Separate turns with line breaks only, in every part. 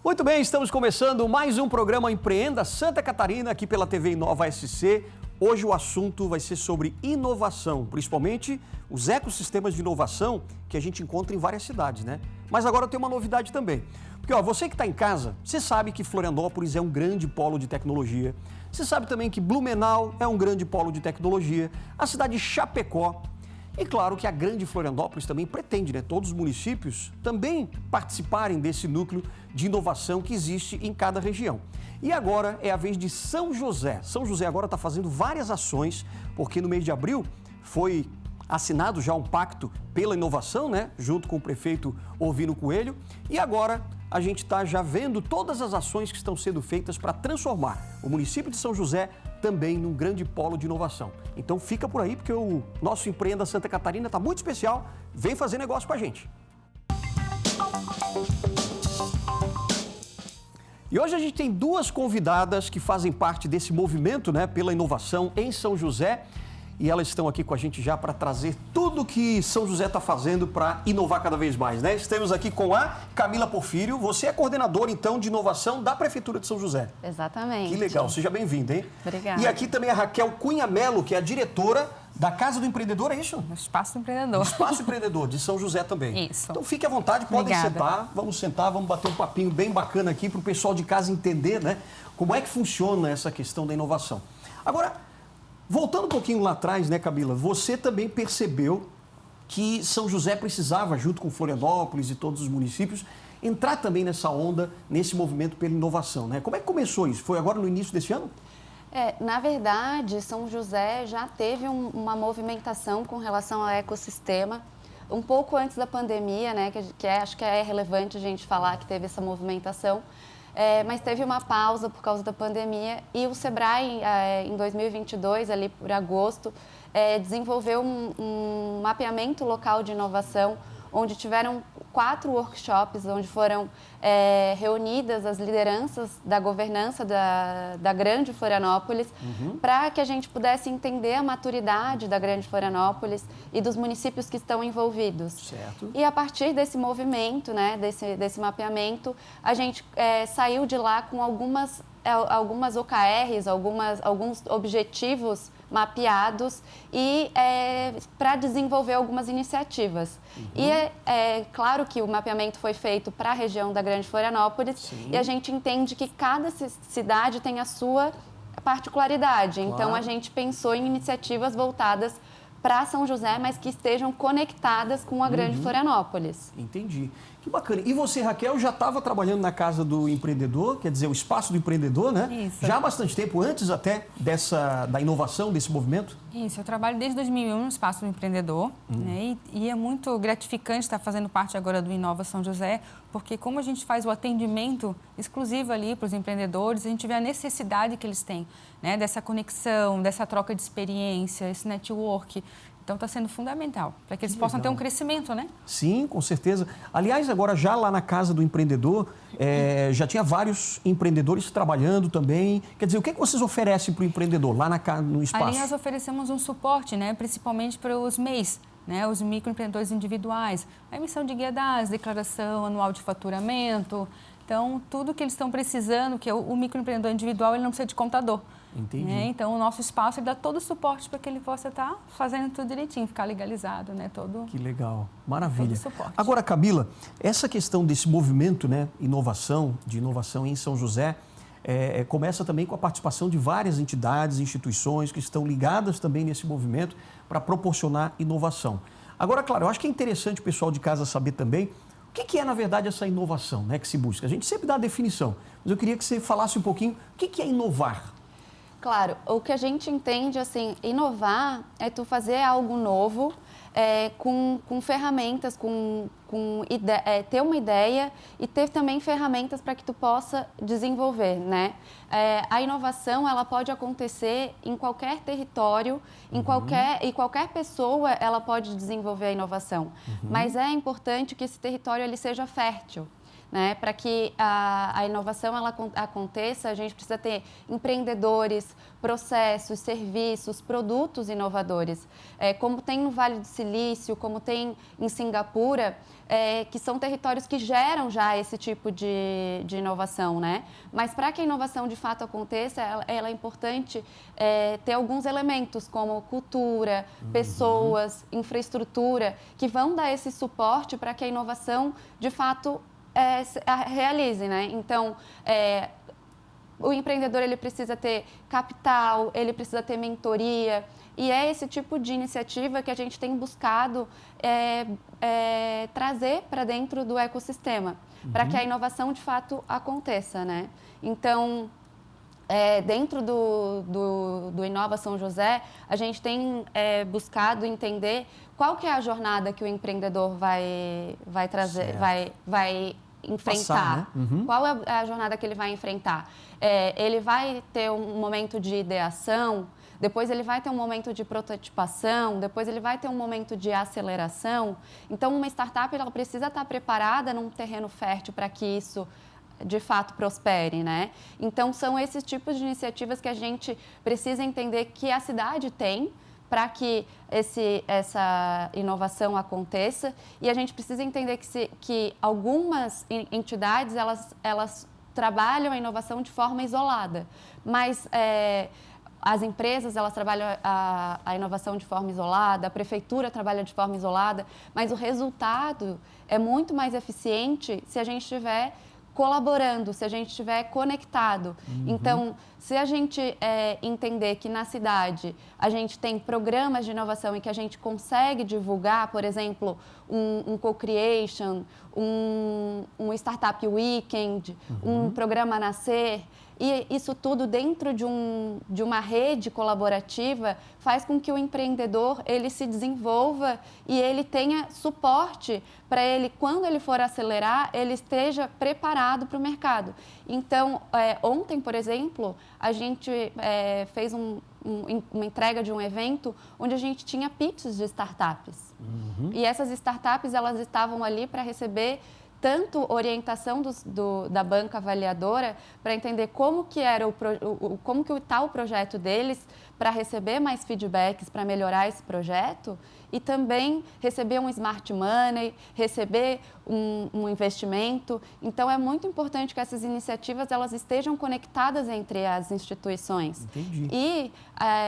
Muito bem, estamos começando mais um programa Empreenda Santa Catarina aqui pela TV Inova SC. Hoje o assunto vai ser sobre inovação, principalmente os ecossistemas de inovação que a gente encontra em várias cidades, né? Mas agora tem uma novidade também. Porque, você que está em casa, você sabe que Florianópolis é um grande polo de tecnologia. Você sabe também que Blumenau é um grande polo de tecnologia. A cidade de Chapecó. E claro que a grande Florianópolis também pretende, né, todos os municípios também participarem desse núcleo de inovação que existe em cada região. E agora é a vez de São José. São José agora está fazendo várias ações, porque no mês de abril foi assinado já um pacto pela inovação, né, junto com o prefeito Ovino Coelho. E agora a gente está já vendo todas as ações que estão sendo feitas para transformar o município de São José também num grande polo de inovação. Então fica por aí, porque o nosso Empreenda Santa Catarina está muito especial. Vem fazer negócio com a gente. E hoje a gente tem duas convidadas que fazem parte desse movimento, né, pela inovação em São José. E elas estão aqui com a gente já para trazer tudo que São José está fazendo para inovar cada vez mais, né? Estamos aqui com a Camila Porfírio. Você é coordenadora, então, de inovação da Prefeitura de São José.
Exatamente.
Que legal. Seja bem-vinda, hein?
Obrigada.
E aqui também a Raquel Cunha Melo, que é a diretora da Casa do Empreendedor, é isso?
Espaço Empreendedor.
Espaço Empreendedor, de São José também.
Isso.
Então fique à vontade, podem sentar. Vamos sentar, vamos bater um papinho bem bacana aqui para o pessoal de casa entender, né, como é que funciona essa questão da inovação. Agora, voltando um pouquinho lá atrás, né, Camila, você também percebeu que São José precisava, junto com Florianópolis e todos os municípios, entrar também nessa onda, nesse movimento pela inovação, né? Como é que começou isso? Foi agora no início desse ano?
Na verdade, São José já teve uma movimentação com relação ao ecossistema, um pouco antes da pandemia, né, acho que é relevante a gente falar que teve essa movimentação, mas teve uma pausa por causa da pandemia e o Sebrae, em 2022, ali por agosto, desenvolveu um mapeamento local de inovação, onde tiveram 4 workshops, onde foram reunidas as lideranças da governança da Grande Florianópolis, para que a gente pudesse entender a maturidade da Grande Florianópolis e dos municípios que estão envolvidos.
Certo.
E a partir desse movimento, né, desse mapeamento, a gente saiu de lá com algumas OKRs, alguns objetivos mapeados e para desenvolver algumas iniciativas. E é claro que o mapeamento foi feito para a região da Grande Florianópolis. Sim. E a gente entende que cada cidade tem a sua particularidade. Claro. Então, a gente pensou em iniciativas voltadas para São José, mas que estejam conectadas com a Grande Florianópolis.
Entendi. Que bacana. E você, Raquel, já estava trabalhando na Casa do Empreendedor, quer dizer, o Espaço do Empreendedor, né?
Isso.
Já há bastante tempo, antes até da inovação, desse movimento?
Isso, eu trabalho desde 2001 no Espaço do Empreendedor, né? E é muito gratificante estar fazendo parte agora do Inova São José, porque como a gente faz o atendimento exclusivo ali para os empreendedores, a gente vê a necessidade que eles têm, né? Dessa conexão, dessa troca de experiência, esse network. Então, está sendo fundamental para que eles possam ter um crescimento, né?
Sim, com certeza. Aliás, agora já lá na Casa do Empreendedor, já tinha vários empreendedores trabalhando também. Quer dizer, o que vocês oferecem para o empreendedor lá no espaço?
Ali nós oferecemos um suporte, né, principalmente para os MEIs, né, os microempreendedores individuais, a emissão de guia DAS, declaração anual de faturamento. Então, tudo que eles estão precisando, que o microempreendedor individual, ele não precisa de contador.
Entendi.
Né? Então, o nosso espaço ele dá todo o suporte para que ele possa estar fazendo tudo direitinho, ficar legalizado, né?
Que legal, maravilha.
Todo o suporte.
Agora, Camila, essa questão desse movimento, né, de inovação em São José, começa também com a participação de várias entidades, instituições que estão ligadas também nesse movimento para proporcionar inovação. Agora, claro, eu acho que é interessante o pessoal de casa saber também o que é, na verdade, essa inovação, né, que se busca. A gente sempre dá a definição, mas eu queria que você falasse um pouquinho o que é inovar.
Claro, o que a gente entende, assim, inovar é tu fazer algo novo, com ferramentas, ter uma ideia e ter também ferramentas para que tu possa desenvolver, né? A inovação, ela pode acontecer em qualquer território, e qualquer pessoa, ela pode desenvolver a inovação. Mas é importante que esse território ele seja fértil. né? Para que a inovação ela aconteça, a gente precisa ter empreendedores, processos, serviços, produtos inovadores. Como tem no Vale do Silício, como tem em Singapura, que são territórios que geram já esse tipo de inovação, né? Mas para que a inovação de fato aconteça, ela é importante ter alguns elementos como cultura, pessoas, infraestrutura, que vão dar esse suporte para que a inovação de fato realize, né? Então, o empreendedor ele precisa ter capital, ele precisa ter mentoria, e é esse tipo de iniciativa que a gente tem buscado trazer para dentro do ecossistema, para que a inovação de fato aconteça, né? Então, dentro do Inova São José, a gente tem buscado entender qual que é a jornada que o empreendedor vai trazer, vai enfrentar.
Passar, né?
Qual é a jornada que ele vai enfrentar? Ele vai ter um momento de ideação, depois ele vai ter um momento de prototipação, depois ele vai ter um momento de aceleração. Então, uma startup ela precisa estar preparada num terreno fértil para que isso de fato prospere, né? Então, são esses tipos de iniciativas que a gente precisa entender que a cidade tem para que essa inovação aconteça, e a gente precisa entender que algumas entidades elas trabalham a inovação de forma isolada, mas as empresas elas trabalham a inovação de forma isolada, a prefeitura trabalha de forma isolada, mas o resultado é muito mais eficiente se a gente estiver colaborando, se a gente estiver conectado. Então, se a gente entender que na cidade a gente tem programas de inovação e que a gente consegue divulgar, por exemplo, um co-creation, um Startup Weekend, um programa Nascer, e isso tudo dentro de uma rede colaborativa faz com que o empreendedor ele se desenvolva e ele tenha suporte para ele, quando ele for acelerar, ele esteja preparado para o mercado. Então, ontem, por exemplo, a gente fez uma entrega de um evento onde a gente tinha pitches de startups. E essas startups elas estavam ali para receber tanto orientação da banca avaliadora para entender como que como que está o projeto deles, para receber mais feedbacks, para melhorar esse projeto, e também receber um smart money, receber um investimento. Então, é muito importante que essas iniciativas elas estejam conectadas entre as instituições.
Entendi.
E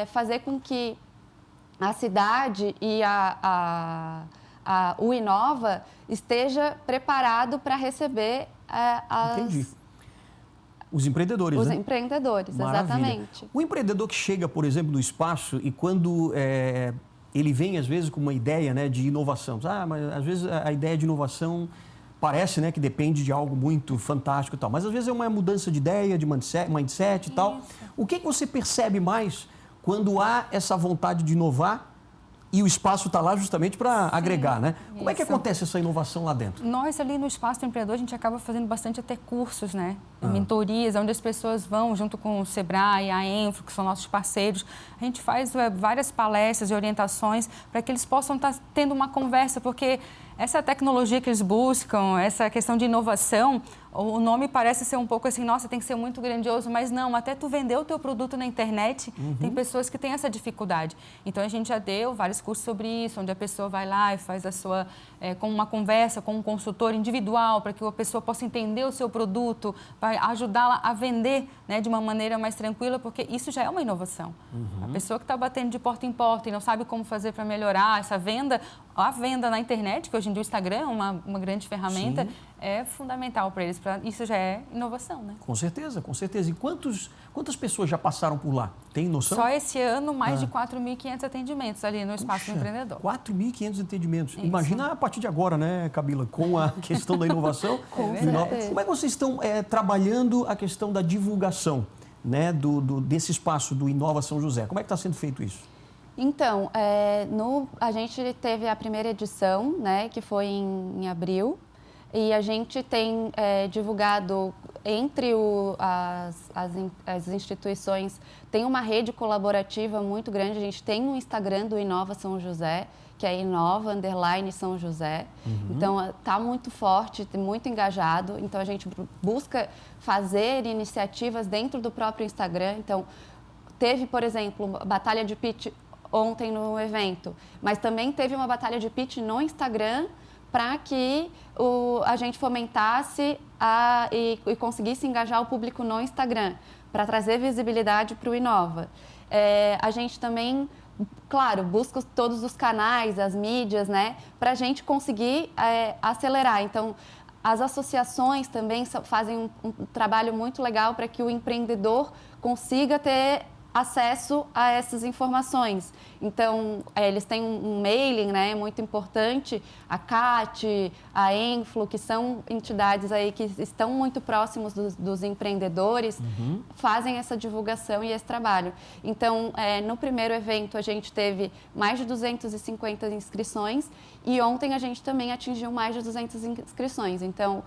fazer com que a cidade e o Inova esteja preparado para receber
Entendi. Os empreendedores,
os
né?
empreendedores,
Maravilha.
exatamente.
O empreendedor que chega, por exemplo, no espaço e quando ele vem, às vezes, com uma ideia, né, de inovação. Mas às vezes a ideia de inovação parece, né, que depende de algo muito fantástico e tal. Mas às vezes é uma mudança de ideia, de mindset e tal. O que você percebe mais quando há essa vontade de inovar e o espaço está lá justamente para agregar, né? Como é que acontece essa inovação lá dentro?
Nós ali no Espaço do Empreendedor, a gente acaba fazendo bastante até cursos, né? Mentorias, onde as pessoas vão junto com o Sebrae, a Enfro, que são nossos parceiros. A gente faz várias palestras e orientações para que eles possam estar tendo uma conversa, porque essa tecnologia que eles buscam, essa questão de inovação, o nome parece ser um pouco assim, nossa, tem que ser muito grandioso, mas não, até tu vender o teu produto na internet, tem pessoas que têm essa dificuldade. Então, a gente já deu vários cursos sobre isso, onde a pessoa vai lá e faz com uma conversa com um consultor individual, para que a pessoa possa entender o seu produto, vai ajudá-la a vender, né, de uma maneira mais tranquila, porque isso já é uma inovação. A pessoa que está batendo de porta em porta e não sabe como fazer para melhorar essa venda, a venda na internet, que hoje em dia o Instagram é uma grande ferramenta, é fundamental para eles. Isso já é inovação, né?
Com certeza, com certeza. E quantas pessoas já passaram por lá? Tem noção?
Só esse ano, mais de 4.500 atendimentos ali no Espaço do Empreendedor.
4.500 atendimentos.
Isso.
Imagina a partir de agora, né, Camila, com a questão da inovação.
Com certeza.
Como é que vocês estão trabalhando a questão da divulgação, né, desse espaço do Inova São José? Como é que está sendo feito isso?
Então, a gente teve a primeira edição, né, que foi em abril, e a gente tem divulgado entre as instituições, tem uma rede colaborativa muito grande. A gente tem um Instagram do Inova São José, que é Inova_São José. Então, está muito forte, muito engajado. Então, a gente busca fazer iniciativas dentro do próprio Instagram. Então, teve, por exemplo, batalha de pitch ontem no evento, mas também teve uma batalha de pitch no Instagram para que a gente fomentasse e conseguisse engajar o público no Instagram, para trazer visibilidade para o Inova. A gente também, claro, busca todos os canais, as mídias, né, para a gente conseguir acelerar. Então, as associações também fazem um trabalho muito legal para que o empreendedor consiga ter acesso a essas informações. Então, eles têm um mailing, né, muito importante, a CAT, a Enflo, que são entidades aí que estão muito próximos dos empreendedores, fazem essa divulgação e esse trabalho. Então, no primeiro evento, a gente teve mais de 250 inscrições e ontem a gente também atingiu mais de 200 inscrições. Então,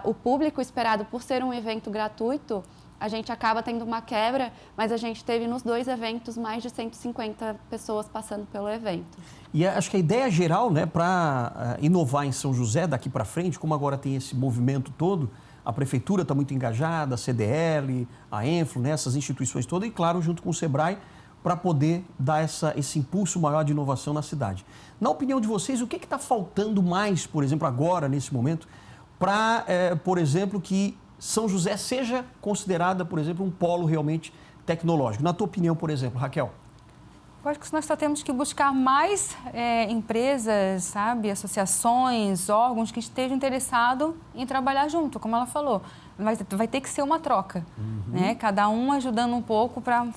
o público esperado por ser um evento gratuito, a gente acaba tendo uma quebra, mas a gente teve nos 2 eventos mais de 150 pessoas passando pelo evento.
E acho que a ideia geral, né, para inovar em São José daqui para frente, como agora tem esse movimento todo, a prefeitura está muito engajada, a CDL, a Enflo, né, essas instituições todas, e claro, junto com o Sebrae, para poder dar esse impulso maior de inovação na cidade. Na opinião de vocês, o que está faltando mais, por exemplo, agora, nesse momento, para, por exemplo, que São José seja considerada, por exemplo, um polo realmente tecnológico? Na tua opinião, por exemplo, Raquel?
Eu acho que nós só temos que buscar mais empresas, sabe, associações, órgãos que estejam interessados em trabalhar junto, como ela falou. Vai ter que ser uma troca, né? Cada um ajudando um pouco para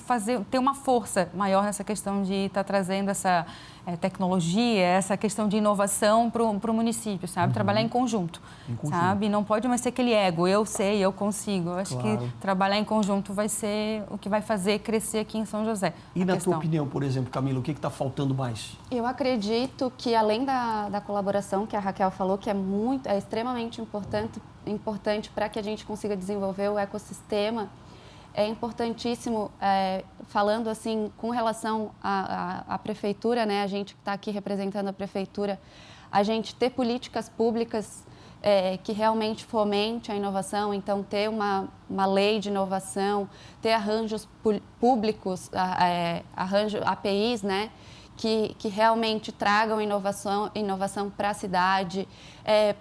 ter uma força maior nessa questão de estar trazendo essa tecnologia, essa questão de inovação para o município, sabe? Trabalhar em conjunto, sabe? Não pode mais ser aquele ego, eu sei, eu consigo. Eu acho que trabalhar em conjunto vai ser o que vai fazer crescer aqui em São José.
E na tua opinião, por exemplo, Camila, o que está faltando mais?
Eu acredito que, além da colaboração que a Raquel falou, que é extremamente importante para que a gente consiga desenvolver o ecossistema, é importantíssimo, falando assim, com relação à prefeitura, né, a gente que está aqui representando a prefeitura, a gente ter políticas públicas que realmente fomente a inovação, então ter uma lei de inovação, ter arranjos públicos, APIs, né, que realmente tragam inovação para a cidade,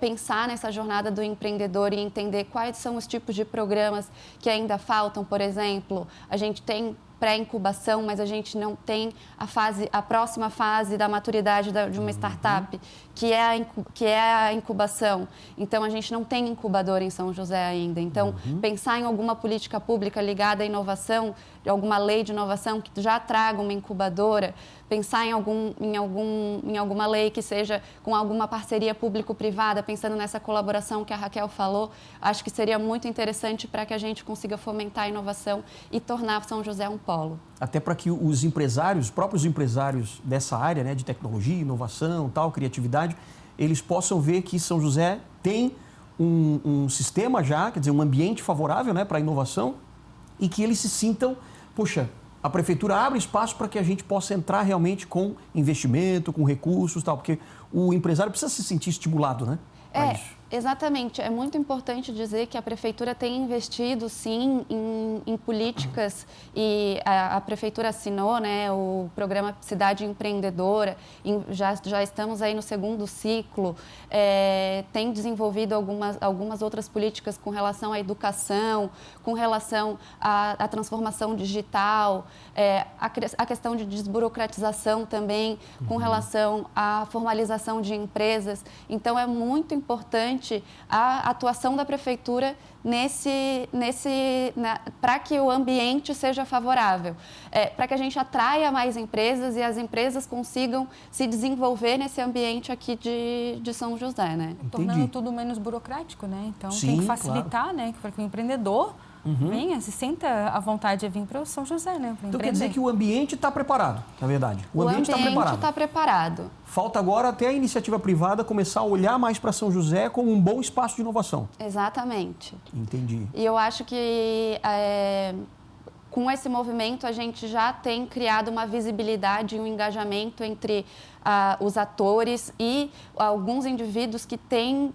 pensar nessa jornada do empreendedor e entender quais são os tipos de programas que ainda faltam. Por exemplo, a gente tem pré-incubação, mas a gente não tem a próxima fase da maturidade de uma startup, que é a incubação. Então, a gente não tem incubador em São José ainda. Então, pensar em alguma política pública ligada à inovação, alguma lei de inovação que já traga uma incubadora, pensar em alguma lei que seja com alguma parceria público-privada, pensando nessa colaboração que a Raquel falou, acho que seria muito interessante para que a gente consiga fomentar a inovação e tornar São José um polo.
Até para que os empresários, os próprios empresários dessa área, né, de tecnologia, inovação, tal, criatividade, eles possam ver que São José tem um sistema já, quer dizer, um ambiente favorável, né, para a inovação, e que eles se sintam, poxa, a prefeitura abre espaço para que a gente possa entrar realmente com investimento, com recursos, tal, porque o empresário precisa se sentir estimulado, né?
Exatamente. É muito importante dizer que a prefeitura tem investido, sim, em políticas e a prefeitura assinou, né, o programa Cidade Empreendedora, já estamos aí no 2º ciclo, tem desenvolvido algumas outras políticas com relação à educação, com relação à transformação digital, a questão de desburocratização também, com relação à formalização de empresas. Então, é muito importante a atuação da prefeitura para que o ambiente seja favorável, para que a gente atraia mais empresas e as empresas consigam se desenvolver nesse ambiente aqui de São José, né?
Tornando tudo menos burocrático, né? Então,
sim,
tem que facilitar,
claro,
né, para que o empreendedor venha, se sinta à vontade de vir para o São José, né?
Então quer dizer que o ambiente está preparado, na verdade. O ambiente
está preparado.
Falta agora até a iniciativa privada começar a olhar mais para São José como um bom espaço de inovação.
Exatamente.
Entendi.
E eu acho que com esse movimento, a gente já tem criado uma visibilidade e um engajamento entre os atores e alguns indivíduos que têm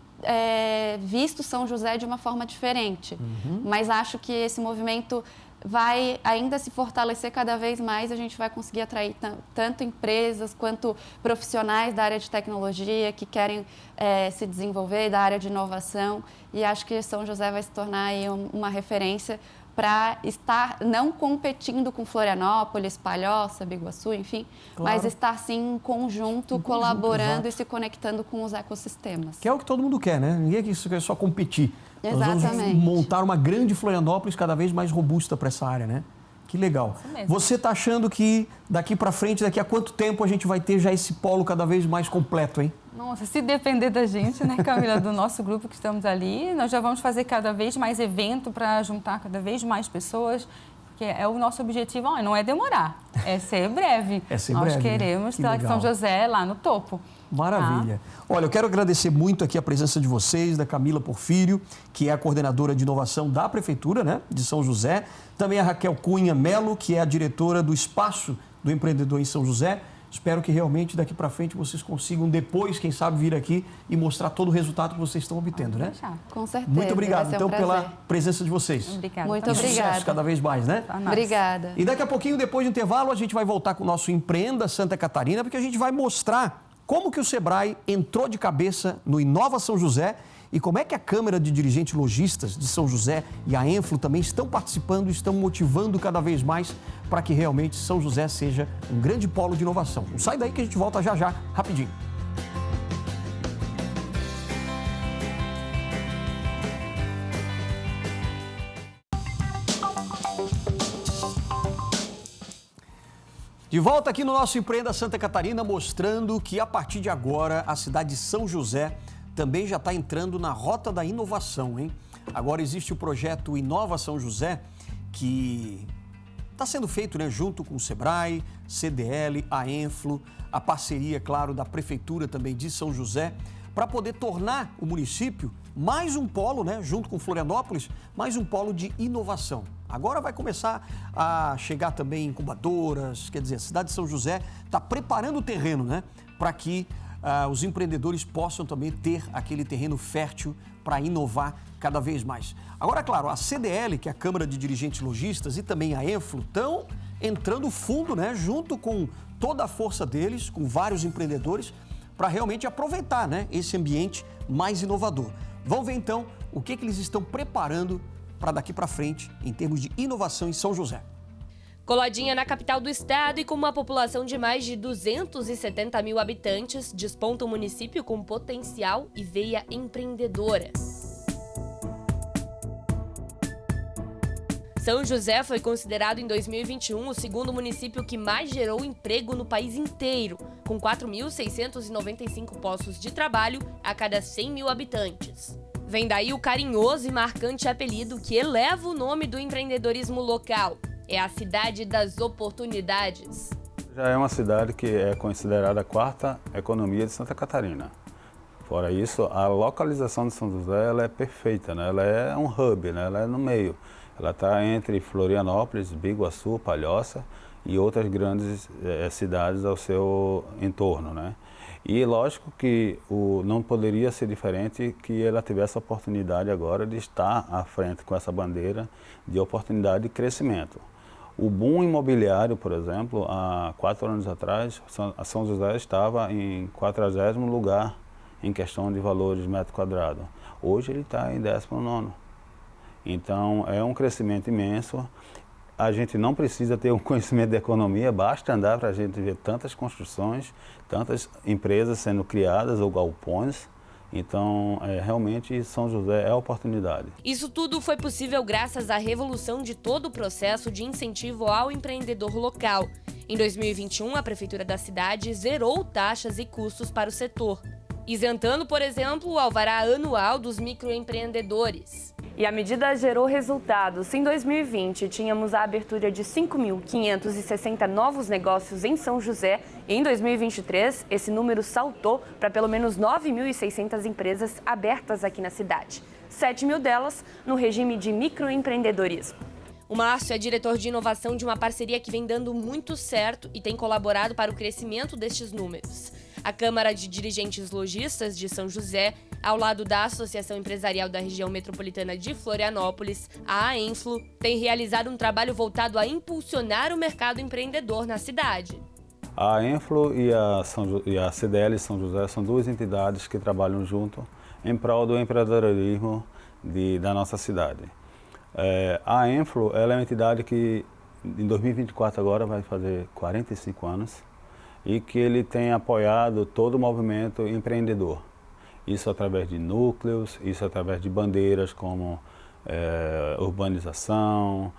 visto São José de uma forma diferente. Mas acho que esse movimento vai ainda se fortalecer cada vez mais, a gente vai conseguir atrair tanto empresas quanto profissionais da área de tecnologia que querem se desenvolver, da área de inovação, e acho que São José vai se tornar aí uma referência para estar não competindo com Florianópolis, Palhoça, Biguaçu, enfim, mas estar sim em conjunto, colaborando e se conectando com os ecossistemas.
Que é o que todo mundo quer, né? Ninguém quer só competir.
Exatamente.
Nós vamos montar uma grande Florianópolis cada vez mais robusta para essa área, né? Que legal. Você está achando que daqui para frente, daqui a quanto tempo a gente vai ter já esse polo cada vez mais completo, hein?
Nossa, se depender da gente, né, Camila, do nosso grupo que estamos ali, nós já vamos fazer cada vez mais evento para juntar cada vez mais pessoas, que é o nosso objetivo, não é demorar, é ser breve.
É ser
nós
breve,
queremos
né?
estar São José lá no topo.
Maravilha. Olha, eu quero agradecer muito aqui a presença de vocês, da Camila Porfírio, que é a coordenadora de inovação da Prefeitura, né, de São José. Também a Raquel Cunha Melo, que é a diretora do Espaço do Empreendedor em São José. Espero que realmente daqui para frente vocês consigam depois, quem sabe, vir aqui e mostrar todo o resultado que vocês estão obtendo, né?
Com certeza.
Muito obrigado, então,
prazer.
pela presença de vocês.
Obrigada.
Muito
E sucesso
obrigada.
cada vez mais, né?
Obrigada.
E daqui a pouquinho, depois do intervalo, a gente vai voltar com o nosso Empreenda Santa Catarina, porque a gente vai mostrar como que o Sebrae entrou de cabeça no Inova São José e como é que a Câmara de Dirigentes Lojistas de São José e a Enflo também estão participando, estão motivando cada vez mais para que realmente São José seja um grande polo de inovação. Não sai daí que a gente volta já já, rapidinho. De volta aqui no nosso Empreenda Santa Catarina, mostrando que a partir de agora a cidade de São José também já está entrando na rota da inovação, hein? Agora existe o projeto Inova São José, que está sendo feito, né, junto com o Sebrae, CDL, a Enflo, a parceria, claro, da Prefeitura também de São José, para poder tornar o município mais um polo, né, junto com Florianópolis, mais um polo de inovação. Agora vai começar a chegar também incubadoras, quer dizer, a cidade de São José está preparando o terreno, né, para que os empreendedores possam também ter aquele terreno fértil para inovar cada vez mais. Agora, claro, a CDL, que é a Câmara de Dirigentes Lojistas, e também a Enflo, estão entrando fundo, né, junto com toda a força deles, com vários empreendedores, para realmente aproveitar, né, esse ambiente mais inovador. Vamos ver então o que eles estão preparando para daqui para frente em termos de inovação em São José.
Coladinha na capital do estado e com uma população de mais de 270 mil habitantes, desponta um município com potencial e veia empreendedora. São José foi considerado em 2021 o segundo município que mais gerou emprego no país inteiro, com 4.695 postos de trabalho a cada 100 mil habitantes. Vem daí o carinhoso e marcante apelido que eleva o nome do empreendedorismo local. É a cidade das oportunidades.
Já é uma cidade que é considerada a quarta economia de Santa Catarina. Fora isso, a localização de São José ela é perfeita, né? Ela é um hub, né? Ela é no meio. Ela está entre Florianópolis, Biguaçu, Palhoça e outras grandes cidades ao seu entorno, né? E lógico que não poderia ser diferente que ela tivesse a oportunidade agora de estar à frente com essa bandeira de oportunidade de crescimento. O boom imobiliário, por exemplo, há 4 anos atrás, a São José estava em 40º lugar em questão de valores de metro quadrado. Hoje ele está em 19º. Então é um crescimento imenso. A gente não precisa ter um conhecimento de economia, basta andar para a gente ver tantas construções, tantas empresas sendo criadas ou galpões. Então, realmente, São José é a oportunidade.
Isso tudo foi possível graças à revolução de todo o processo de incentivo ao empreendedor local. Em 2021, a Prefeitura da cidade zerou taxas e custos para o setor, isentando, por exemplo, o alvará anual dos microempreendedores.
E a medida gerou resultados. Em 2020, tínhamos a abertura de 5.560 novos negócios em São José. E em 2023, esse número saltou para pelo menos 9.600 empresas abertas aqui na cidade. 7.000 delas no regime de microempreendedorismo.
O Márcio é diretor de inovação de uma parceria que vem dando muito certo e tem colaborado para o crescimento destes números. A Câmara de Dirigentes Lojistas de São José, ao lado da Associação Empresarial da Região Metropolitana de Florianópolis, a AENFLO, tem realizado um trabalho voltado a impulsionar o mercado empreendedor na cidade.
A AENFLO e a CDL São José são duas entidades que trabalham junto em prol do empreendedorismo da nossa cidade. A AENFLO ela é uma entidade que em 2024 agora vai fazer 45 anos e que ele tem apoiado todo o movimento empreendedor. Isso através de núcleos, isso através de bandeiras como urbanização,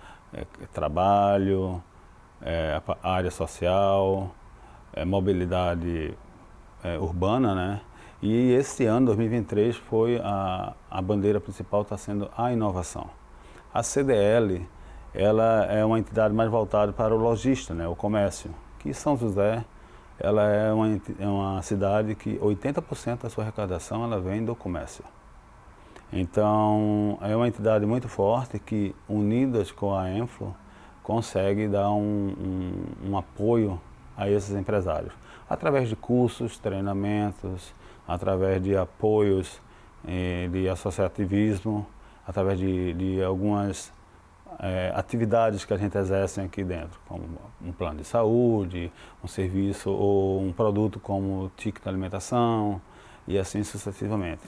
trabalho, área social, mobilidade urbana, né? E esse ano, 2023, foi a bandeira principal está sendo a inovação. A CDL, ela é uma entidade mais voltada para o lojista, né? O comércio. Que São José, ela é uma cidade que 80% da sua arrecadação ela vem do comércio. Então, é uma entidade muito forte que, unidas com a AENFLO, consegue dar um apoio a esses empresários, através de cursos, treinamentos, através de apoios de associativismo, através de algumas atividades que a gente exerce aqui dentro, como um plano de saúde, um serviço ou um produto como ticket de alimentação e assim sucessivamente.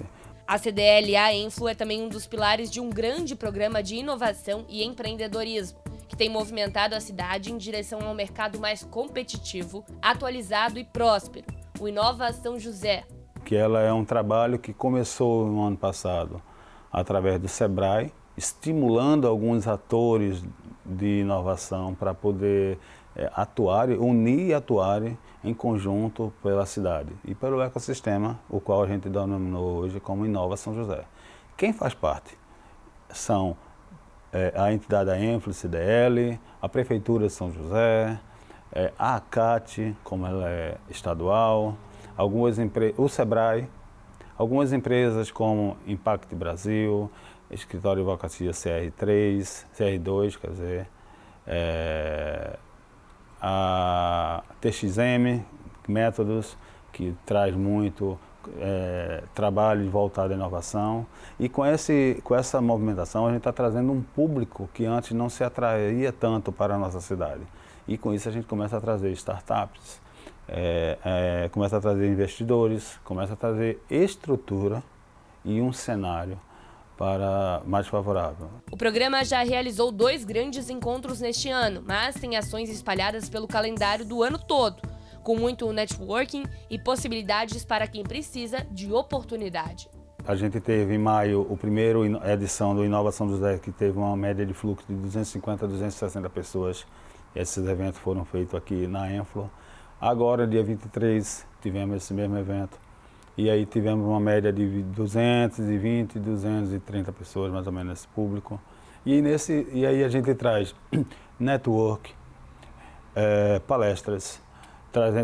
A CDL e a AENFLO é também um dos pilares de um grande programa de inovação e empreendedorismo, que tem movimentado a cidade em direção a um mercado mais competitivo, atualizado e próspero, o Inova São José.
Que ela é um trabalho que começou no ano passado através do SEBRAE, estimulando alguns atores de inovação para poder unir e atuarem em conjunto pela cidade e pelo ecossistema, o qual a gente denominou hoje como Inova São José. Quem faz parte são a entidade AENFLO, CDL, a Prefeitura de São José, a ACAT, como ela é estadual, o SEBRAE, algumas empresas como Impact Brasil, Escritório de Advocacia CR2, quer dizer, a TXM, Métodos, que traz muito trabalho voltado à inovação. E com essa movimentação a gente está trazendo um público que antes não se atraía tanto para a nossa cidade. E com isso a gente começa a trazer startups, começa a trazer investidores, começa a trazer estrutura e um cenário para mais favorável.
O programa já realizou 2 grandes encontros neste ano, mas tem ações espalhadas pelo calendário do ano todo, com muito networking e possibilidades para quem precisa de oportunidade.
A gente teve em maio a primeira edição do Inova São José, que teve uma média de fluxo de 250 a 260 pessoas. Esses eventos foram feitos aqui na AENFLO. Agora, dia 23, tivemos esse mesmo evento. E aí tivemos uma média de 220, 230 pessoas, mais ou menos, nesse público. E aí a gente traz network, palestras.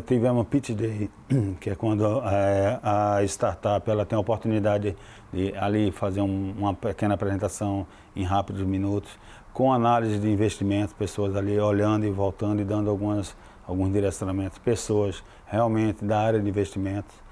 Tivemos um Pitch Day, que é quando a startup ela tem a oportunidade de ali fazer uma pequena apresentação em rápidos minutos, com análise de investimento, pessoas ali olhando e voltando e dando alguns direcionamentos, pessoas realmente da área de investimentos.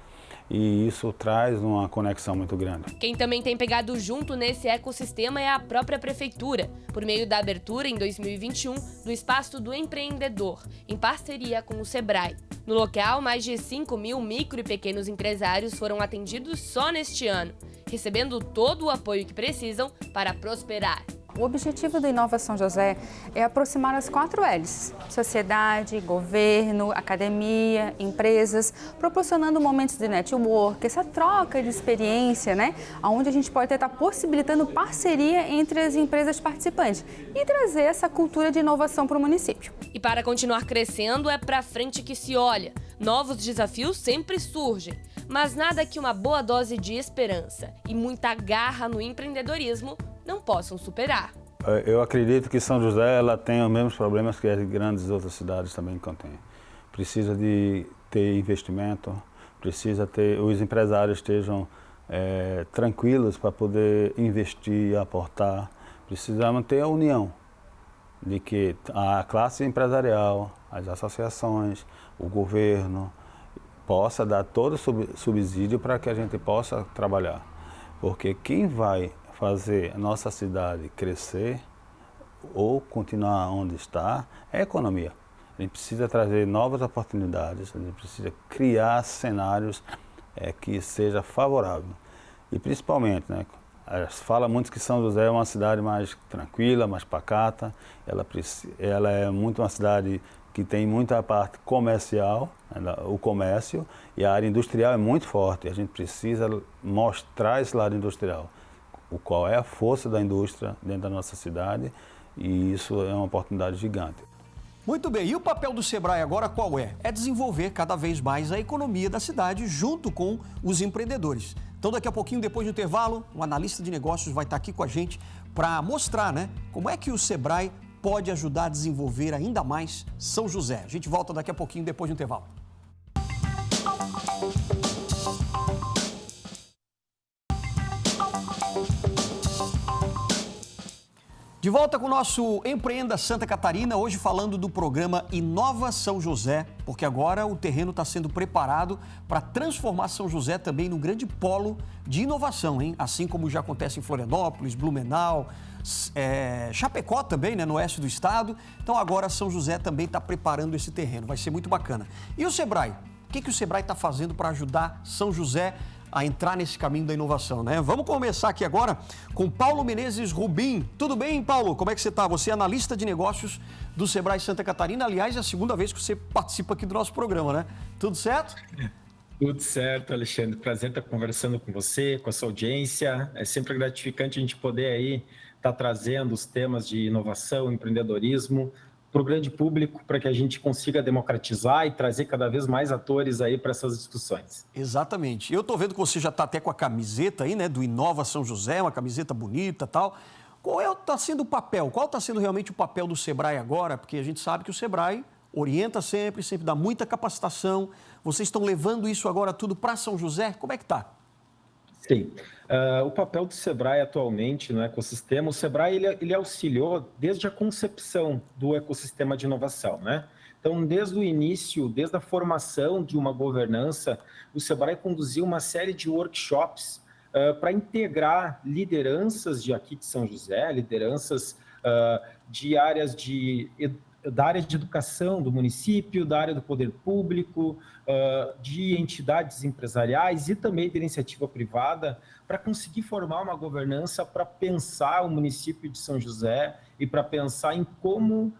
E isso traz uma conexão muito grande.
Quem também tem pegado junto nesse ecossistema é a própria Prefeitura, por meio da abertura em 2021 do Espaço do Empreendedor, em parceria com o SEBRAE. No local, mais de 5.000 micro e pequenos empresários foram atendidos só neste ano, recebendo todo o apoio que precisam para prosperar.
O objetivo do Inova São José é aproximar as 4 L's: sociedade, governo, academia, empresas, proporcionando momentos de network, essa troca de experiência, né? Onde a gente pode estar possibilitando parceria entre as empresas participantes e trazer essa cultura de inovação para o município.
E para continuar crescendo, é para frente que se olha. Novos desafios sempre surgem, mas nada que uma boa dose de esperança e muita garra no empreendedorismo não possam superar.
Eu acredito que São José ela tem os mesmos problemas que as grandes outras cidades também contêm. Precisa de ter investimento, precisa ter os empresários estejam tranquilos para poder investir e aportar. Precisamos ter a união. de que a classe empresarial, as associações, o governo, possa dar todo subsídio para que a gente possa trabalhar. Porque quem vai fazer a nossa cidade crescer ou continuar onde está é a economia. A gente precisa trazer novas oportunidades, a gente precisa criar cenários que seja favorável. E principalmente, né, fala muito que São José é uma cidade mais tranquila, mais pacata, ela é muito uma cidade que tem muita parte comercial, o comércio, e a área industrial é muito forte. A gente precisa mostrar esse lado industrial, qual é a força da indústria dentro da nossa cidade, e isso é uma oportunidade gigante.
Muito bem, e o papel do Sebrae agora qual é? É desenvolver cada vez mais a economia da cidade junto com os empreendedores. Então daqui a pouquinho, depois do intervalo, um analista de negócios vai estar aqui com a gente para mostrar, né, como é que o Sebrae pode ajudar a desenvolver ainda mais São José. A gente volta daqui a pouquinho, depois do intervalo. De volta com o nosso Empreenda Santa Catarina, hoje falando do programa Inova São José, porque agora o terreno está sendo preparado para transformar São José também num grande polo de inovação, hein? Assim como já acontece em Florianópolis, Blumenau, Chapecó também, né, no oeste do estado. Então agora São José também está preparando esse terreno, vai ser muito bacana. E o Sebrae? O que o Sebrae está fazendo para ajudar São José a entrar nesse caminho da inovação, né? Vamos começar aqui agora com Paulo Menezes Rubim. Tudo bem, Paulo? Como é que você está? Você é analista de negócios do Sebrae Santa Catarina. Aliás, é a segunda vez que você participa aqui do nosso programa, né? Tudo certo?
Tudo certo, Alexandre. Prazer estar conversando com você, com a sua audiência. É sempre gratificante a gente poder aí estar trazendo os temas de inovação, empreendedorismo para o grande público, para que a gente consiga democratizar e trazer cada vez mais atores aí para essas discussões.
Exatamente. Eu estou vendo que você já está até com a camiseta aí, né, do Inova São José, uma camiseta bonita e tal. Qual está sendo o papel? Qual está sendo realmente o papel do Sebrae agora? Porque a gente sabe que o Sebrae orienta sempre dá muita capacitação. Vocês estão levando isso agora tudo para São José? Como é que está?
Sim. O papel do Sebrae atualmente no ecossistema, o Sebrae ele auxiliou desde a concepção do ecossistema de inovação, né? Então, desde o início, desde a formação de uma governança, o Sebrae conduziu uma série de workshops para integrar lideranças aqui de São José, lideranças de áreas da área de educação do município, da área do poder público, de entidades empresariais e também de iniciativa privada, para conseguir formar uma governança para pensar o município de São José e para pensar em como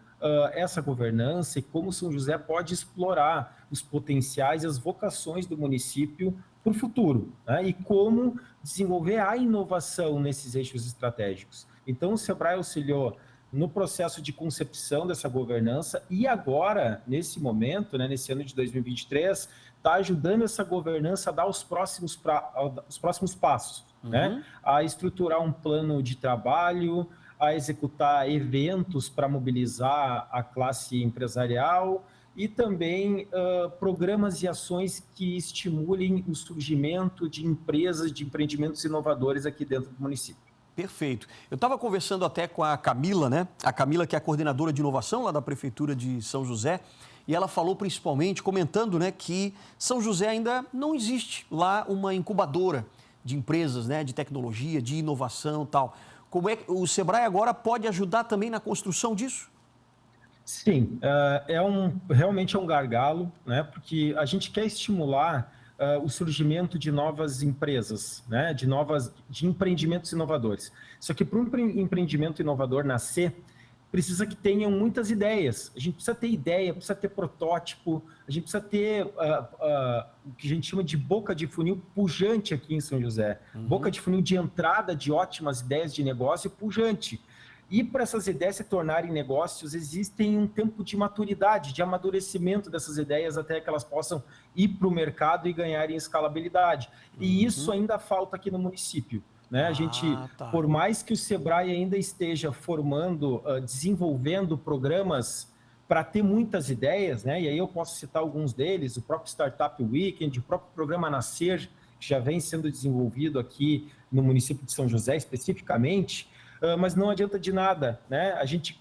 essa governança e como São José pode explorar os potenciais e as vocações do município para o futuro, né? E como desenvolver a inovação nesses eixos estratégicos. Então, o Sebrae auxiliou no processo de concepção dessa governança e agora, nesse momento, né, nesse ano de 2023, está ajudando essa governança a dar os próximos passos, né? A estruturar um plano de trabalho, a executar eventos para mobilizar a classe empresarial e também programas e ações que estimulem o surgimento de empresas, de empreendimentos inovadores aqui dentro do município.
Perfeito. Eu estava conversando até com a Camila, né? A Camila, que é a coordenadora de inovação lá da Prefeitura de São José, e ela falou principalmente, comentando, né, que São José ainda não existe lá uma incubadora de empresas, né, de tecnologia, de inovação e tal. Como é que o Sebrae agora pode ajudar também na construção disso?
Sim, realmente é um gargalo, né? Porque a gente quer estimular o surgimento de novas empresas, né? de empreendimentos inovadores. Só que para um empreendimento inovador nascer, precisa que tenham muitas ideias. A gente precisa ter ideia, precisa ter protótipo, a gente precisa ter o que a gente chama de boca de funil pujante aqui em São José. Boca de funil de entrada de ótimas ideias de negócio pujante. E para essas ideias se tornarem negócios, existem um tempo de maturidade, de amadurecimento dessas ideias até que elas possam ir para o mercado e ganharem escalabilidade. E isso ainda falta aqui no município, né? A gente, por mais que o Sebrae ainda esteja formando, desenvolvendo programas para ter muitas ideias, né? E aí eu posso citar alguns deles, o próprio Startup Weekend, o próprio programa Nascer, que já vem sendo desenvolvido aqui no município de São José especificamente. mas não adianta de nada, né? A gente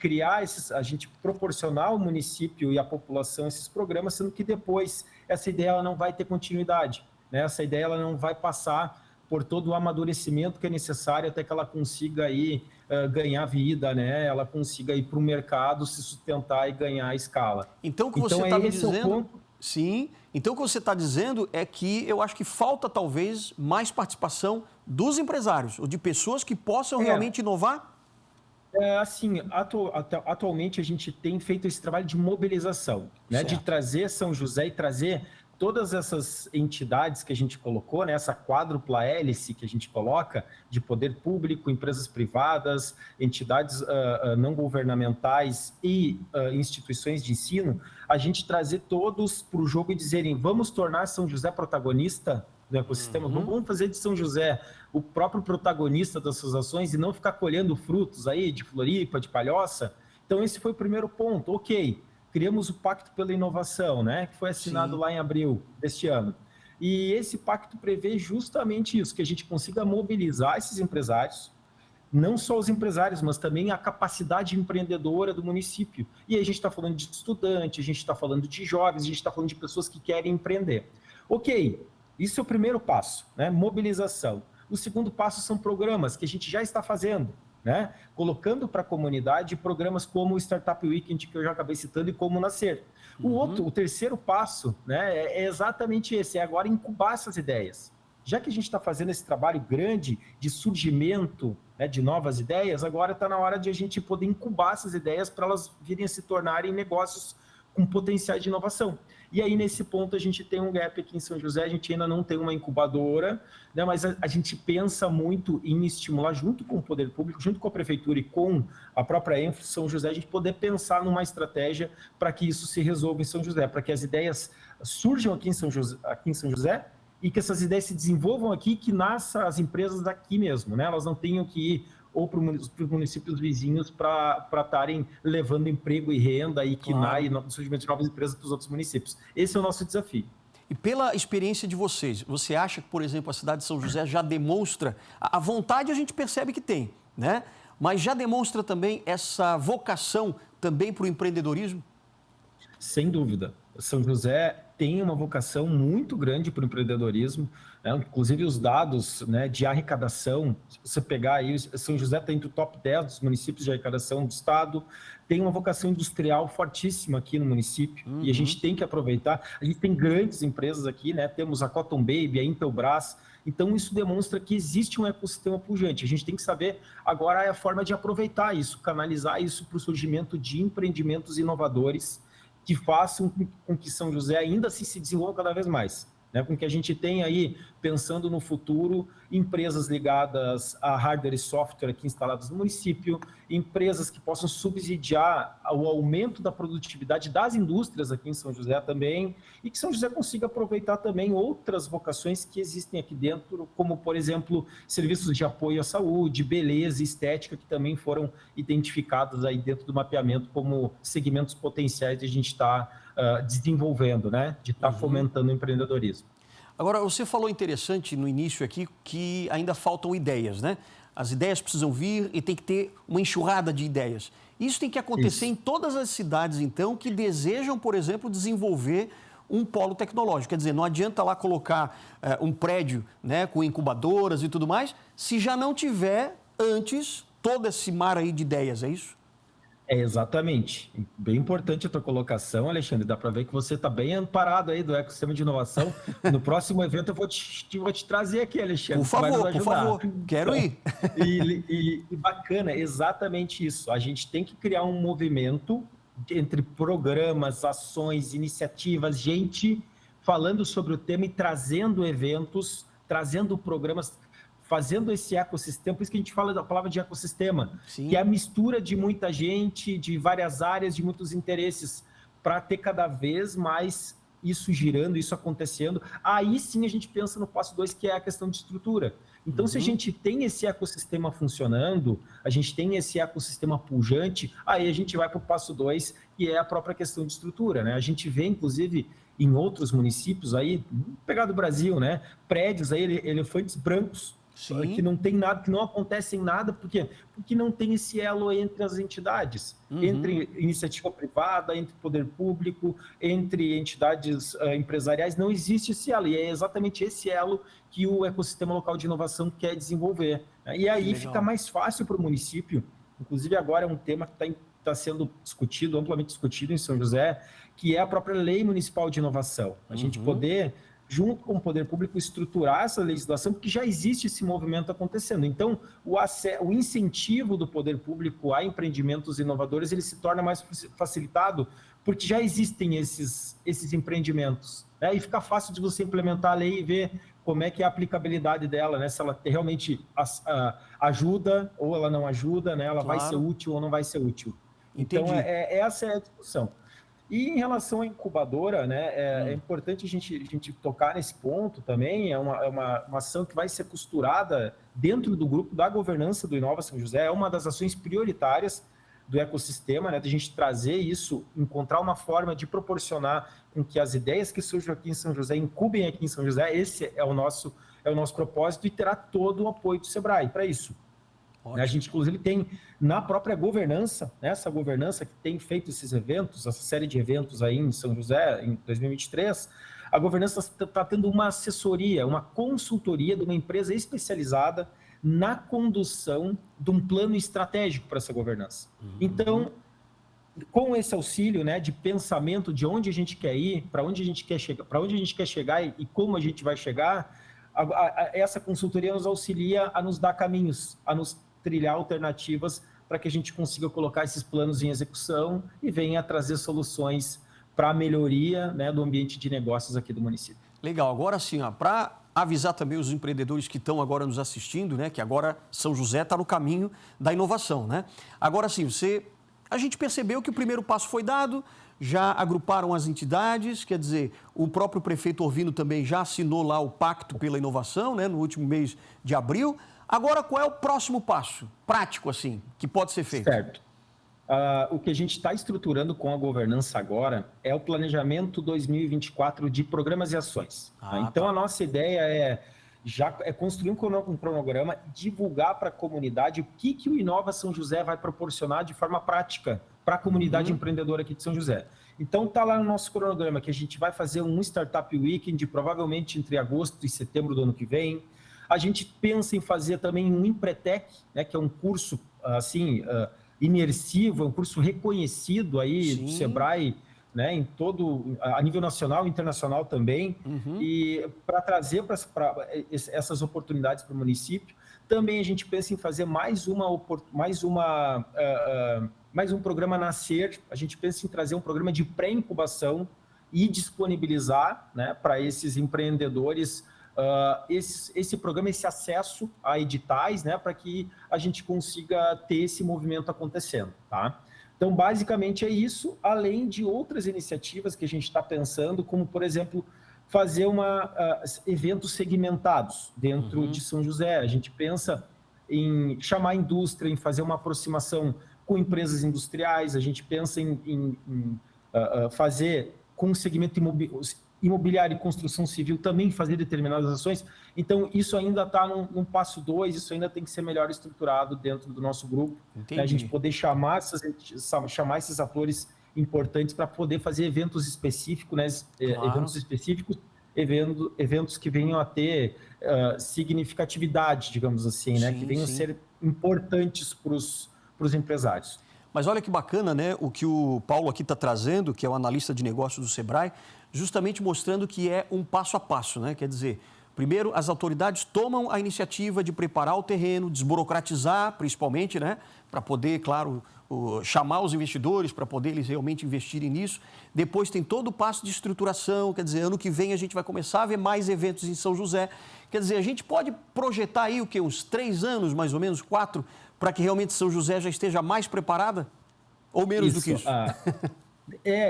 a gente proporcionar ao município e à população esses programas, sendo que depois essa ideia ela não vai ter continuidade, né? Essa ideia ela não vai passar por todo o amadurecimento que é necessário até que ela consiga aí ganhar vida, né? Ela consiga ir para o mercado, se sustentar e ganhar escala.
Então, o que você está me dizendo...
ponto.
Sim, então o que você está dizendo é que eu acho que falta talvez mais participação dos empresários, ou de pessoas que possam realmente inovar?
Assim, atualmente a gente tem feito esse trabalho de mobilização, né? De trazer São José e trazer todas essas entidades que a gente colocou, né? Essa quádrupla hélice que a gente coloca, de poder público, empresas privadas, entidades não governamentais e instituições de ensino, a gente trazer todos para o jogo e dizerem, vamos tornar São José protagonista do ecossistema, vamos fazer de São José o próprio protagonista das suas ações e não ficar colhendo frutos aí de Floripa, de Palhoça. Então esse foi o primeiro ponto, ok. Criamos o Pacto pela Inovação, né, que foi assinado lá em abril deste ano. E esse pacto prevê justamente isso, que a gente consiga mobilizar esses empresários, não só os empresários, mas também a capacidade empreendedora do município. E aí a gente está falando de estudante, a gente está falando de jovens, a gente está falando de pessoas que querem empreender. Ok, isso é o primeiro passo, né, mobilização. O segundo passo são programas que a gente já está fazendo, né? Colocando para a comunidade programas como o Startup Weekend, que eu já acabei citando, e Como Nascer. O terceiro passo, né, é exatamente esse, é agora incubar essas ideias. Já que a gente está fazendo esse trabalho grande de surgimento, né, de novas ideias, agora está na hora de a gente poder incubar essas ideias para elas virem a se tornarem negócios com potenciais de inovação. E aí, nesse ponto, a gente tem um gap aqui em São José, a gente ainda não tem uma incubadora, né, mas a gente pensa muito em estimular, junto com o poder público, junto com a prefeitura e com a própria Enfo São José, a gente poder pensar numa estratégia para que isso se resolva em São José, para que as ideias surjam aqui em São José e que essas ideias se desenvolvam aqui, que nasçam as empresas daqui mesmo, né? Elas não tenham que ir ou para os municípios vizinhos para estarem levando emprego e renda e KINAI e surgimento de novas empresas para os outros municípios. Esse é o nosso desafio.
E pela experiência de vocês, você acha que, por exemplo, a cidade de São José já demonstra, a vontade a gente percebe que tem, né? Mas já demonstra também essa vocação também para o empreendedorismo?
Sem dúvida. São José tem uma vocação muito grande para o empreendedorismo, né? Inclusive os dados, né, de arrecadação, se você pegar aí, São José está entre o top 10 dos municípios de arrecadação do estado, tem uma vocação industrial fortíssima aqui no município, e a gente tem que aproveitar. A gente tem grandes empresas aqui, né? Temos a Cotton Baby, a Intelbras, então isso demonstra que existe um ecossistema pujante. A gente tem que saber agora a forma de aproveitar isso, canalizar isso para o surgimento de empreendimentos inovadores que façam com que São José ainda assim se desenvolva cada vez mais, né? Com que a gente tenha aí, pensando no futuro, empresas ligadas a hardware e software aqui instaladas no município, empresas que possam subsidiar o aumento da produtividade das indústrias aqui em São José também, e que São José consiga aproveitar também outras vocações que existem aqui dentro, como, por exemplo, serviços de apoio à saúde, beleza e estética, que também foram identificados aí dentro do mapeamento como segmentos potenciais de a gente estar desenvolvendo, né? De estar fomentando o empreendedorismo.
Agora, você falou interessante no início aqui que ainda faltam ideias, né? As ideias precisam vir e tem que ter uma enxurrada de ideias. Isso tem que acontecer em todas as cidades, então, que desejam, por exemplo, desenvolver um polo tecnológico. Quer dizer, não adianta lá colocar um prédio, né, com incubadoras e tudo mais, se já não tiver antes todo esse mar aí de ideias, é isso?
Exatamente. Bem importante a tua colocação, Alexandre. Dá para ver que você está bem amparado aí do ecossistema de inovação. No próximo evento eu vou te trazer aqui, Alexandre.
Por favor, quero ir.
E bacana, exatamente isso. A gente tem que criar um movimento entre programas, ações, iniciativas, gente falando sobre o tema e trazendo eventos, trazendo programas, fazendo esse ecossistema, por isso que a gente fala da palavra de ecossistema, que é a mistura de muita gente, de várias áreas, de muitos interesses, para ter cada vez mais isso girando, isso acontecendo. Aí sim a gente pensa no passo 2, que é a questão de estrutura. Então, se a gente tem esse ecossistema funcionando, a gente tem esse ecossistema pujante, aí a gente vai para o passo 2, que é a própria questão de estrutura, né? A gente vê, inclusive, em outros municípios aí, pegar do Brasil, né? Prédios aí, elefantes brancos,
Sim.
que não tem nada, que não acontece nada, por quê? Porque não tem esse elo entre as entidades, entre iniciativa privada, entre poder público, entre entidades empresariais, não existe esse elo, e é exatamente esse elo que o ecossistema local de inovação quer desenvolver. E aí fica mais fácil para o município, inclusive agora é um tema que está sendo discutido, amplamente discutido em São José, que é a própria Lei Municipal de Inovação. A gente poder, junto com o poder público, estruturar essa legislação, porque já existe esse movimento acontecendo. Então, o incentivo do poder público a empreendimentos inovadores, ele se torna mais facilitado, porque já existem esses empreendimentos, né? E fica fácil de você implementar a lei e ver como é que é a aplicabilidade dela, né? Se ela realmente ajuda ou ela não ajuda, né? Ela vai ser útil ou não vai ser útil.
Entendi.
Então, essa é a discussão. E em relação à incubadora, né, é importante a gente tocar nesse ponto também, é uma ação que vai ser costurada dentro do grupo da governança do Inova São José, é uma das ações prioritárias do ecossistema, né, de a gente trazer isso, encontrar uma forma de proporcionar com que as ideias que surjam aqui em São José incubem aqui em São José, esse é o nosso propósito e terá todo o apoio do SEBRAE para isso. Ótimo. A gente, inclusive, tem na própria governança, né, essa governança que tem feito esses eventos, essa série de eventos aí em São José, em 2023, a governança está tendo uma assessoria, uma consultoria de uma empresa especializada na condução de um plano estratégico para essa governança. Então, com esse auxílio, né, de pensamento de onde a gente quer ir, para onde a gente quer chegar e como a gente vai chegar, essa consultoria nos auxilia a nos dar caminhos, a nos trilhar alternativas para que a gente consiga colocar esses planos em execução e venha a trazer soluções para a melhoria, né, do ambiente de negócios aqui do município.
Legal. Agora sim, para avisar também os empreendedores que estão agora nos assistindo, né, que agora São José está no caminho da inovação, né? Agora sim, a gente percebeu que o primeiro passo foi dado, já agruparam as entidades, quer dizer, o próprio prefeito Orvino também já assinou lá o Pacto pela Inovação, né, no último mês de abril. Agora, qual é o próximo passo prático, assim, que pode ser feito?
Certo. O que a gente está estruturando com a governança agora é o planejamento 2024 de programas e ações. Então, a nossa ideia é construir um cronograma, divulgar para a comunidade o que o Inova São José vai proporcionar de forma prática para a comunidade empreendedora aqui de São José. Então, está lá no nosso cronograma que a gente vai fazer um Startup Weekend, provavelmente entre agosto e setembro do ano que vem. A gente pensa em fazer também um Empretec, né, que é um curso assim, imersivo, é um curso reconhecido aí do SEBRAE, né, em a nível nacional e internacional também, e para trazer essas oportunidades para o município. Também a gente pensa em fazer mais um programa Nascer, a gente pensa em trazer um programa de pré-incubação e disponibilizar, né, para esses empreendedores esse programa, esse acesso a editais, né, para que a gente consiga ter esse movimento acontecendo, tá? Então, basicamente é isso, além de outras iniciativas que a gente está pensando, como, por exemplo, fazer eventos segmentados dentro de São José. A gente pensa em chamar a indústria, em fazer uma aproximação com empresas industriais, a gente pensa em fazer com o segmento imobiliário e construção civil também fazer determinadas ações. Então, isso ainda está num passo 2, isso ainda tem que ser melhor estruturado dentro do nosso grupo. Né? A gente poder chamar esses atores importantes para poder fazer eventos específicos, né? Eventos que venham a ter significatividade, digamos assim, né? Que venham a ser importantes para os empresários.
Mas olha que bacana, né? O que o Paulo aqui está trazendo, que é o analista de negócios do SEBRAE, justamente mostrando que é um passo a passo, né? Quer dizer, primeiro as autoridades tomam a iniciativa de preparar o terreno, desburocratizar, principalmente, né? Para poder, claro, chamar os investidores, para poder eles realmente investirem nisso. Depois tem todo o passo de estruturação, quer dizer, ano que vem a gente vai começar a ver mais eventos em São José. Quer dizer, a gente pode projetar aí o quê? Uns 3 anos, mais ou menos, 4, para que realmente São José já esteja mais preparada? Ou menos do que isso?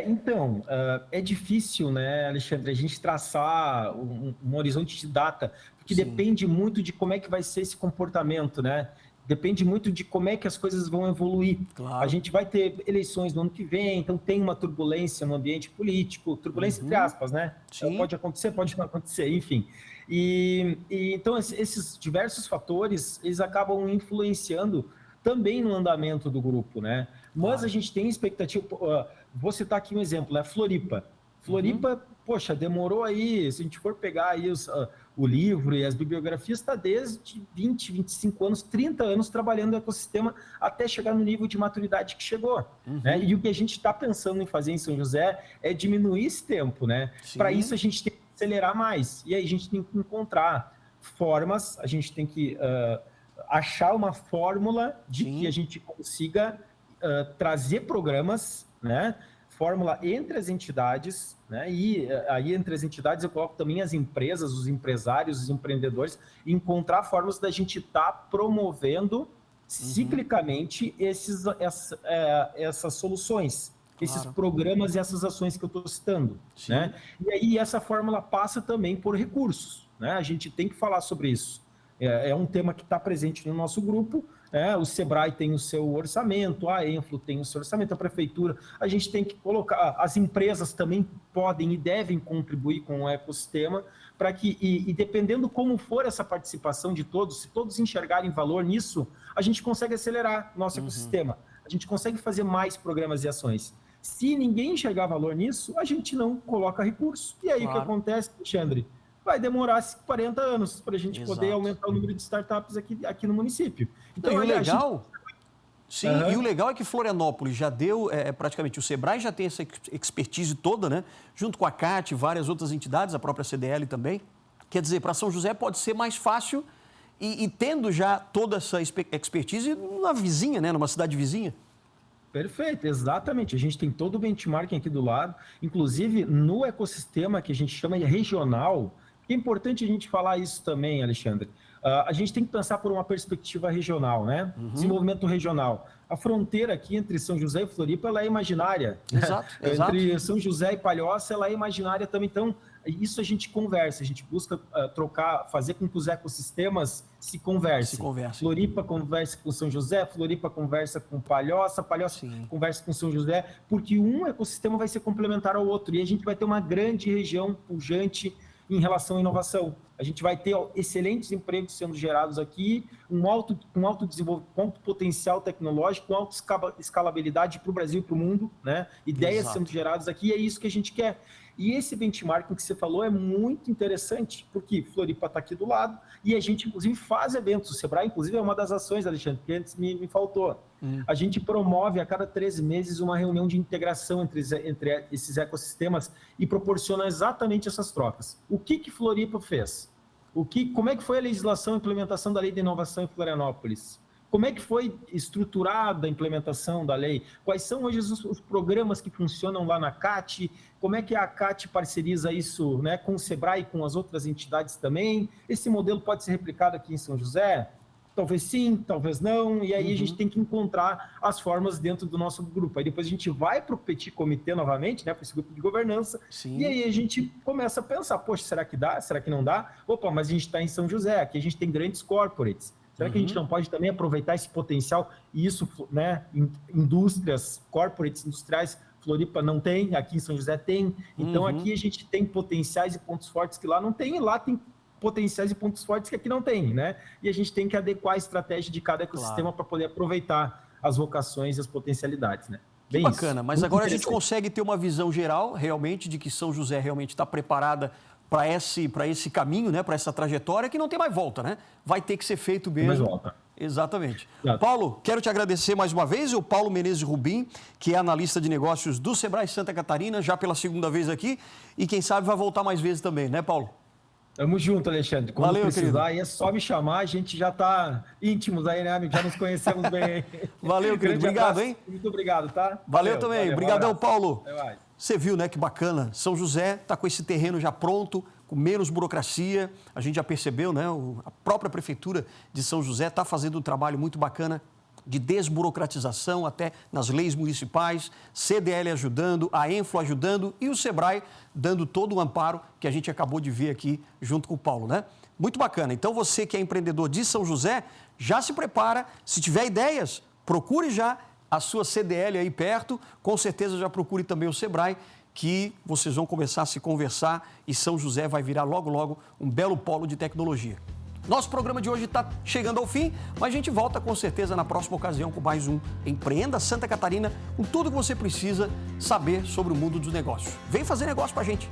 Então, é difícil, né, Alexandre, a gente traçar um horizonte de data, porque depende muito de como é que vai ser esse comportamento, né? Depende muito de como é que as coisas vão evoluir.
Claro.
A gente vai ter eleições no ano que vem, então tem uma turbulência no ambiente político, turbulência entre aspas, né?
Sim.
Pode acontecer, pode não acontecer, enfim. E então esses diversos fatores, eles acabam influenciando também no andamento do grupo, né? Mas a gente tem expectativa, vou citar aqui um exemplo, né? Floripa. Floripa, poxa, demorou aí, se a gente for pegar aí o livro e as bibliografias, está desde 20, 25 anos, 30 anos trabalhando no ecossistema até chegar no nível de maturidade que chegou. Né? E o que a gente está pensando em fazer em São José é diminuir esse tempo, né? Para isso a gente tem que acelerar mais. E aí a gente tem que encontrar formas, a gente tem que achar uma fórmula de que a gente consiga trazer programas, né? Fórmula entre as entidades, né? E aí entre as entidades eu coloco também as empresas, os empresários, os empreendedores, e encontrar formas da gente estar promovendo ciclicamente essas soluções, esses programas e essas ações que eu estou citando. Né? E aí essa fórmula passa também por recursos. Né? A gente tem que falar sobre isso. É um tema que está presente no nosso grupo. O Sebrae tem o seu orçamento, a Enflo tem o seu orçamento, a Prefeitura. A gente tem que colocar, as empresas também podem e devem contribuir com o ecossistema para que, e dependendo como for essa participação de todos, se todos enxergarem valor nisso, a gente consegue acelerar nosso ecossistema. A gente consegue fazer mais programas e ações. Se ninguém enxergar valor nisso, a gente não coloca recurso. E aí o que acontece, Alexandre? Vai demorar 40 anos para a gente poder aumentar o número de startups aqui no município. Então,
e o legal... E o legal é que Florianópolis já deu, praticamente, o Sebrae já tem essa expertise toda, né? Junto com a CAT e várias outras entidades, a própria CDL também. Quer dizer, para São José pode ser mais fácil e tendo já toda essa expertise na vizinha, né? Numa cidade vizinha.
Perfeito, exatamente. A gente tem todo o benchmarking aqui do lado, inclusive no ecossistema que a gente chama de regional. É importante a gente falar isso também, Alexandre. A gente tem que pensar por uma perspectiva regional, né? Desenvolvimento regional. A fronteira aqui entre São José e Floripa, ela é imaginária.
Exato.
Entre São José e Palhoça, ela é imaginária também. Então, isso a gente conversa, a gente busca trocar, fazer com que os ecossistemas se conversem. Floripa conversa com São José, Floripa conversa com Palhoça, Palhoça conversa com São José, porque um ecossistema vai ser complementar ao outro e a gente vai ter uma grande região pujante em relação à inovação. A gente vai ter excelentes empregos sendo gerados aqui, um alto desenvolvimento, com alto potencial tecnológico, com alta escalabilidade para o Brasil e para o mundo, né? Ideias sendo geradas aqui, e é isso que a gente quer. E esse benchmarking que você falou é muito interessante, porque Floripa está aqui do lado e a gente, inclusive, faz eventos. O Sebrae, inclusive, é uma das ações, Alexandre, que antes me faltou. A gente promove a cada 13 meses uma reunião de integração entre esses ecossistemas e proporciona exatamente essas trocas. O que Floripa fez? Como é que foi a legislação e implementação da Lei de Inovação em Florianópolis? Como é que foi estruturada a implementação da lei? Quais são hoje os programas que funcionam lá na CAT? Como é que a CAT parceriza isso, né, com o Sebrae e com as outras entidades também? Esse modelo pode ser replicado aqui em São José? Talvez sim, talvez não. E aí a gente tem que encontrar as formas dentro do nosso grupo. Aí depois a gente vai para o Petit Comitê novamente, né, para esse grupo de governança. E aí a gente começa a pensar, poxa, será que dá? Será que não dá? Opa, mas a gente está em São José, aqui a gente tem grandes corporates. Será que a gente não pode também aproveitar esse potencial e isso, né, indústrias, corporates industriais, Floripa não tem, aqui em São José tem. Então aqui a gente tem potenciais e pontos fortes que lá não tem, e lá tem potenciais e pontos fortes que aqui não tem, né? E a gente tem que adequar a estratégia de cada ecossistema para poder aproveitar as vocações e as potencialidades, né?
Bem bacana, mas agora a gente consegue ter uma visão geral, realmente, de que São José realmente está preparada para esse caminho, né, para essa trajetória que não tem mais volta, né? Vai ter que ser feito mesmo.
Mais volta.
Exatamente. Paulo, quero te agradecer mais uma vez, o Paulo Menezes Rubim, que é analista de negócios do Sebrae Santa Catarina, já pela segunda vez aqui, e quem sabe vai voltar mais vezes também, né, Paulo?
Tamo junto, Alexandre. Quando
Valeu,
precisar,
querido.
é só me chamar, a gente já está íntimos aí, né, amigo? Já nos conhecemos bem.
Valeu, querido. Obrigado, hein?
Muito obrigado, tá?
Valeu também. Obrigadão, Paulo.
Até mais.
Você viu, né, que bacana. São José está com esse terreno já pronto, com menos burocracia. A gente já percebeu, né? A própria Prefeitura de São José está fazendo um trabalho muito bacana de desburocratização até nas leis municipais, CDL ajudando, a Enflo ajudando e o Sebrae dando todo o amparo que a gente acabou de ver aqui junto com o Paulo, né? Muito bacana. Então, você que é empreendedor de São José, já se prepara. Se tiver ideias, procure já a sua CDL aí perto. Com certeza já procure também o Sebrae, que vocês vão começar a se conversar e São José vai virar logo, logo um belo polo de tecnologia. Nosso programa de hoje está chegando ao fim, mas a gente volta com certeza na próxima ocasião com mais um Empreenda Santa Catarina, com tudo que você precisa saber sobre o mundo dos negócios. Vem fazer negócio com a gente.